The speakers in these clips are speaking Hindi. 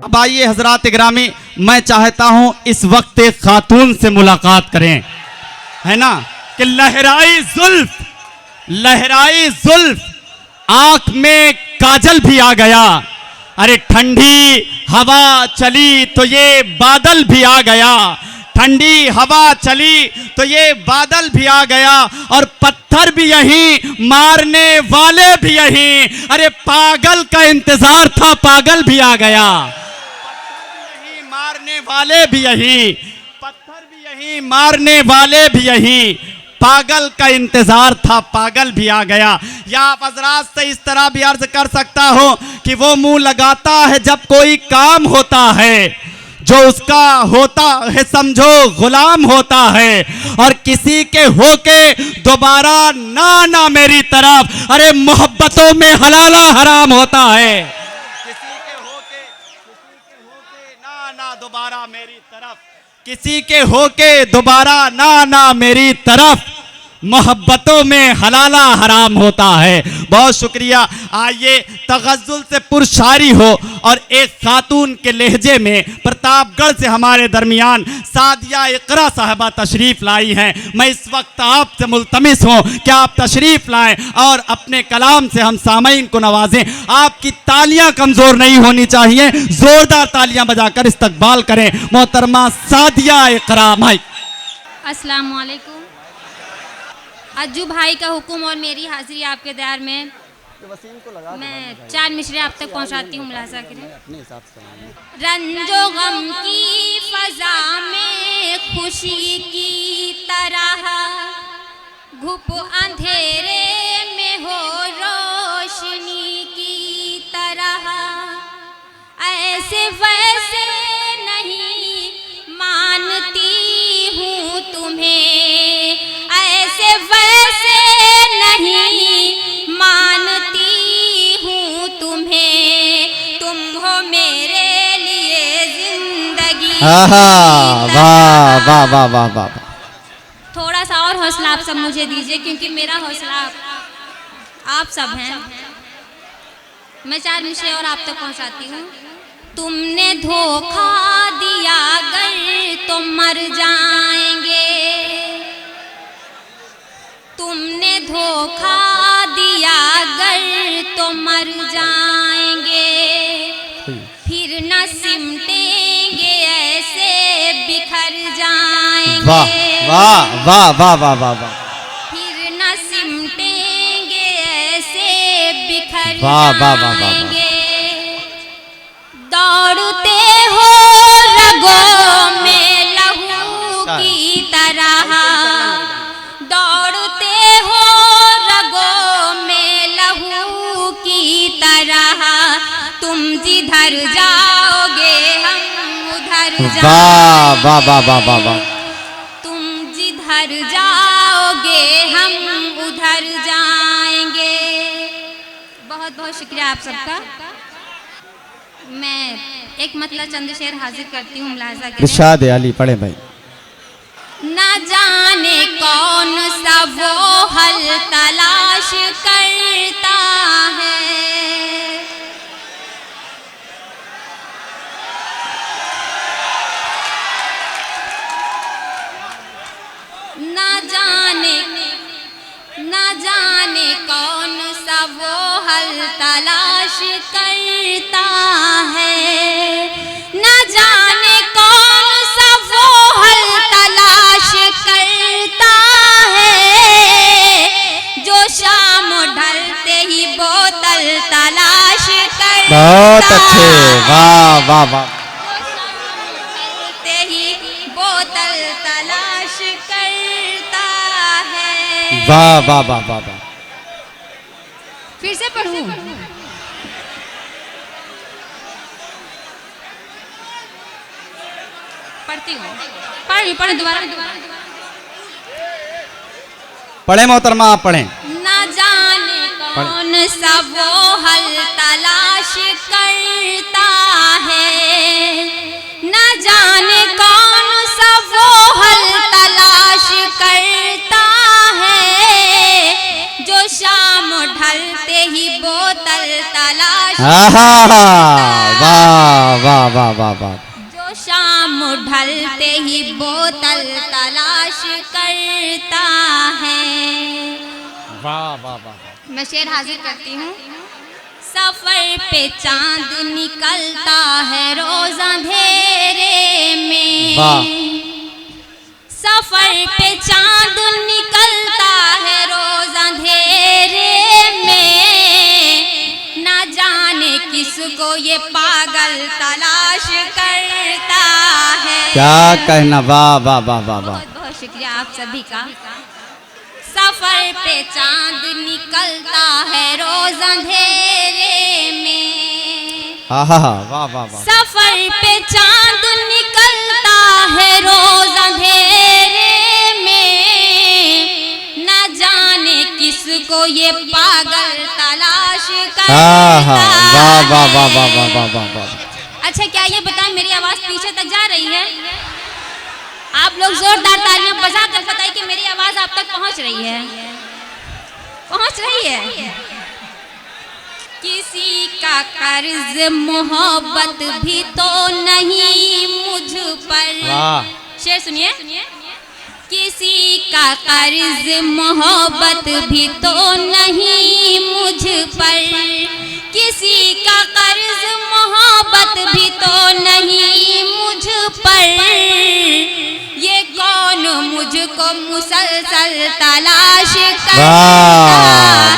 अब आइए हजरात इकरामी, मैं चाहता हूं इस वक्त एक खातून से मुलाकात करें, है ना, कि लहराई जुल्फ, आंख में काजल भी आ गया। अरे ठंडी हवा चली तो ये बादल भी आ गया, ठंडी हवा चली तो ये बादल भी आ गया, और पत्थर भी यहीं, मारने वाले भी यहीं। अरे पागल का इंतजार था, पागल भी आ गया। पत्थर भी यहीं, मारने वाले भी यहीं, पत्थर भी यहीं, मारने वाले भी यहीं। पागल का इंतजार था, पागल भी आ गया। या आप हजरात से इस तरह भी अर्ज कर सकता हो कि वो मुंह लगाता है जब कोई काम होता है, जो उसका होता है समझो गुलाम होता है, और किसी के होके दोबारा ना मेरी तरफ। अरे मोहब्बतों में हलाला हराम होता है, किसी के होके ना दोबारा मेरी तरफ, किसी के होके दोबारा ना मेरी तरफ। मोहब्बतों में हलाला हराम होता है। बहुत शुक्रिया। आइए तगज़्ज़ुल से पुरशारी हो और एक खातून के लहजे में प्रतापगढ़ से हमारे दरमियान सादिया इकरा साहबा तशरीफ़ लाई हैं। मैं इस वक्त आपसे मुल्तमिस हूँ कि आप तशरीफ़ लाएं और अपने कलाम से हम सामईन को नवाजें। आपकी तालियां कमज़ोर नहीं होनी चाहिए, ज़ोरदार तालियां बजाकर इस्तकबाल करें मोहतरमा सादिया इकरा। अस्सलाम वालेकुम। अज्जू भाई का हुक्म और मेरी हाजिरी आपके दरबार में मैं 4 मिसरे आप तक पहुंचाती हूँ। मुलाजा करें। रंजो गम की फजा में खुशी की तरह, घुप अंधेरे में हो रोशनी की तरह, ऐसे वैसे नहीं मानती हूँ तुम्हें, ऐसे वैसे नहीं मानती हूँ तुम्हें, तुम हो मेरे लिए जिंदगी। वाह वाह वाह वाह वाह वाह। थोड़ा सा और हौसला आप सब मुझे दीजिए, क्योंकि मेरा हौसला आप सब हैं। मैं 4 मिसरे और आप तक पहुंचाती हूँ। तुमने धोखा दिया अगर तो मर जाएंगे, तुमने धोखा दिया अगर तो मर जाएंगे, फिर न सिमटेंगे ऐसे बिखर जाएंगे। वाह वाह वाह वाह वाह वाह। फिर न सिमटेंगे ऐसे बिखर जाएंगे। दौड़ते हो रगों में लहू की तरह, दौड़ते हो रगों में लहू की तरह, तुम जिधर जाओगे हम उधर जाएंगे। वाह वाह वाह वाह वाह वाह। तुम जिधर जाओगे हम उधर जाएंगे। बहुत बहुत शुक्रिया आप सबका। मैं एक मतलब चंद शेर हाजिर करती हूँ। मुलाजा करें। इरशाद अली पढ़े भाई। न जाने कौन सा वो हल तलाश करता है, न जाने कौन सा वो हल तलाश करता है, न जाने कौन सा वो हल तलाश करता है, जो शाम ढलते ही बोतल तलाश करता है। बहुत अच्छे, वाह वाह वाह। ढलते ही बोतल तलाश करता है। वाह वाह वाह वाह वाह। फिर से पढ़ूं? पढ़ती हूँ। पढ़ दोबारा पढ़े मोहतरमा, आप पढ़ें। न जाने कौन सा वो हल तलाश करता है, न जाने कौन सा वो हल तलाश करता है, जो शाम ढलते ही बोतल तलाश। वाह वाह वाह वाह वाह। जो शाम ढलते ही बोतल तलाश करता है। वाह वाह वाह। मैं शेर हाजिर करती हूँ। सफर पे चांद निकलता है रोज अंधेरे में। वाह। सफर पे चांद निकलता है रोज अंधेरे में। ना जाने किसको ये पागल तलाश करता है। क्या कहना, वाह वाह वाह वाह वाह। बहुत बहुत शुक्रिया आप सभी का। सफर पे चांद निकलता है रोज अंधेरे में। आहा वाह वाह वाह। सफर पे चांद निकलता है रोज अंधेरे में। न जाने किसको ये पागल तलाश करता है। वाह वाह वाह वाह वाह वाह वाह वाह। अच्छा, क्या ये बताएं मेरी आवाज पीछे तक जा रही है? आप लोग जोरदार तालियां बजा कर बताइए कि मेरी आवाज आप तक पहुंच रही है। पहुंच रही है। किसी का कर्ज मोहब्बत भी तो नहीं मुझ पर। शेर सुनिए। किसी का कर्ज मोहब्बत भी तो नहीं मुझ पर। किसी का कर्ज मोहब्बत भी तो नहीं मुझ पर। ये कौन मुझको मुसलसल तलाश करता है।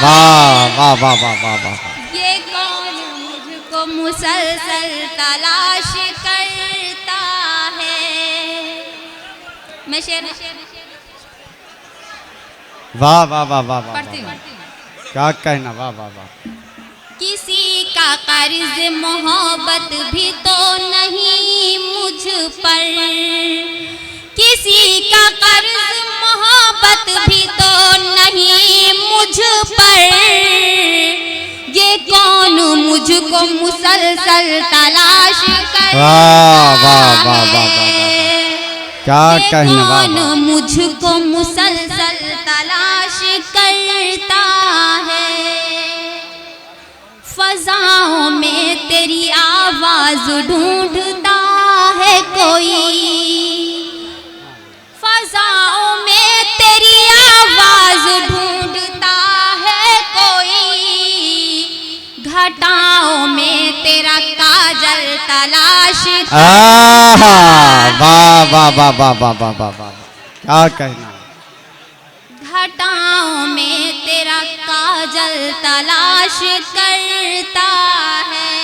वाह वाह वाह वाह वाह वाह। ये कौन मुझको मुसलसल तलाश करता है। मैं शेर वाह वाह वाह वाह वाह। पढ़ती हूँ। क्या कहना, वाह वाह वाह। किसी का कर्ज मोहब्बत भी तो नहीं मुझ पर। किसी का कर्ज मोहब्बत भी तो नहीं मुझ पर। ये कौन मुझको मुसलसल तलाश करता वाह वाह वाह वाह वाह। क्या कहना, वाह कौन वाह। मुझको मुसलसल तलाश करता है। फजाओं में तेरी आवाज ढूंढता है कोई। फजाओं में तेरी आवाज ढूंढता है कोई। घटाओं में तेरा काजल तलाश आहा वाह वाह वाह वाह वाह वाह वाह वाह। क्या कहना। घटाओं में तेरा काजल तलाश करता है।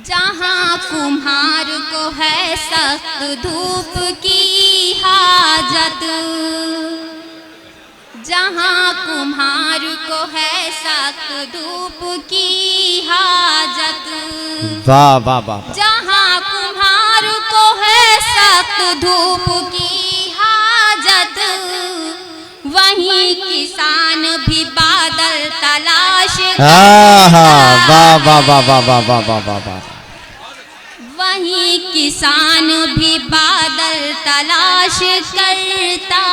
जहाँ कुम्हार को है सख्त धूप की हाजत। जहाँ कुम्हार को है सख्त धूप की हाजत। वाह वाह वाह। जहाँ कुम्हार को है सख्त धूप की हाजत। वहीं किसान भी बादल तलाश आहा वाह वाह वाह वाह वाह वाह वाह वाह वाह। वहीं किसान भी बादल तलाश करता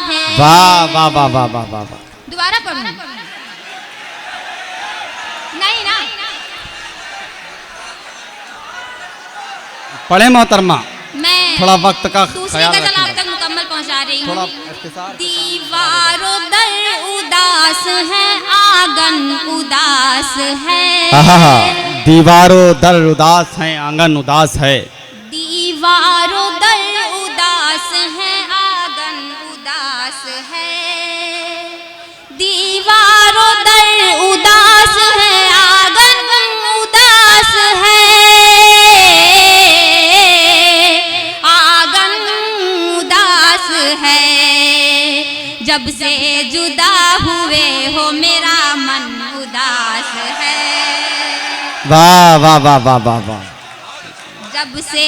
है। वाह वाह वाह वाह वाह वाह वाह। दोबारा पढ़ूं? नहीं ना। पढ़े मोहतरमा, मैं थोड़ा वक्त का दूसरी ख्याल गजल आप रखिएगा। तक मुकम्मल पहुंचा रही थोड़ा हूँ। इख्तिसार। दीवारों दर उदास है, आंगन उदास है। आहा दीवारों दर उदास है, आंगन उदास है। दीवारों दर उदास है, आंगन उदास है। दीवारों दर उदास है, आंगन उदास है। आंगन उदास है। जब से जुदा हुए हो मेरा मन उदास है। वाह वाह वाह वाह वाह वाह। जब से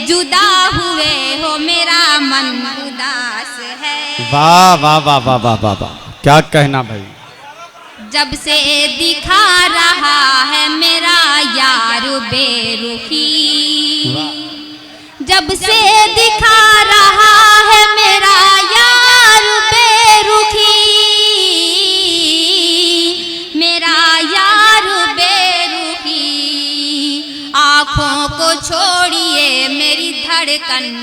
जुदा हुए हो मेरा मन उदास है। वाह वाह वाह वाह वाह वाह वाह। क्या कहना भाई। जब से दिखा रहा है मेरा यार बेरुखी। जब से दिखा रहा है मेरा यार बेरुखी। मेरा यार बेरुखी।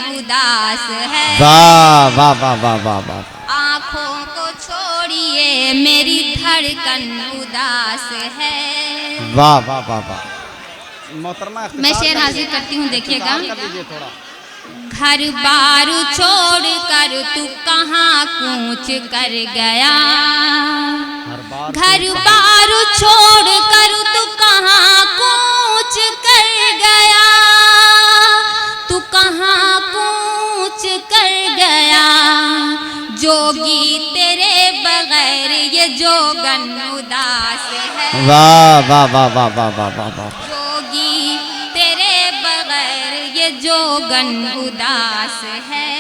उदास है। वाह वाह वाह वाह वाह वाह। आँखों को छोड़िए मेरी धड़कन उदास है। वाह वाह वाह वाह। मोहतरमा मैं शेर हाजिर करती हूँ, देखिएगा। कर लीजिए थोड़ा। घर बार छोड़ कर तू कहाँ कूच कर गया, घर बार छोड़ कर तू कहाँ कूच कर गया, तू कहाँ कूच कर गया। जोगी तेरे बगैर ये जोगन उदास है। वाह वाह वाह वाह वाह वाह वाह वाह। जोगी तेरे बगैर ये जोगन उदास है।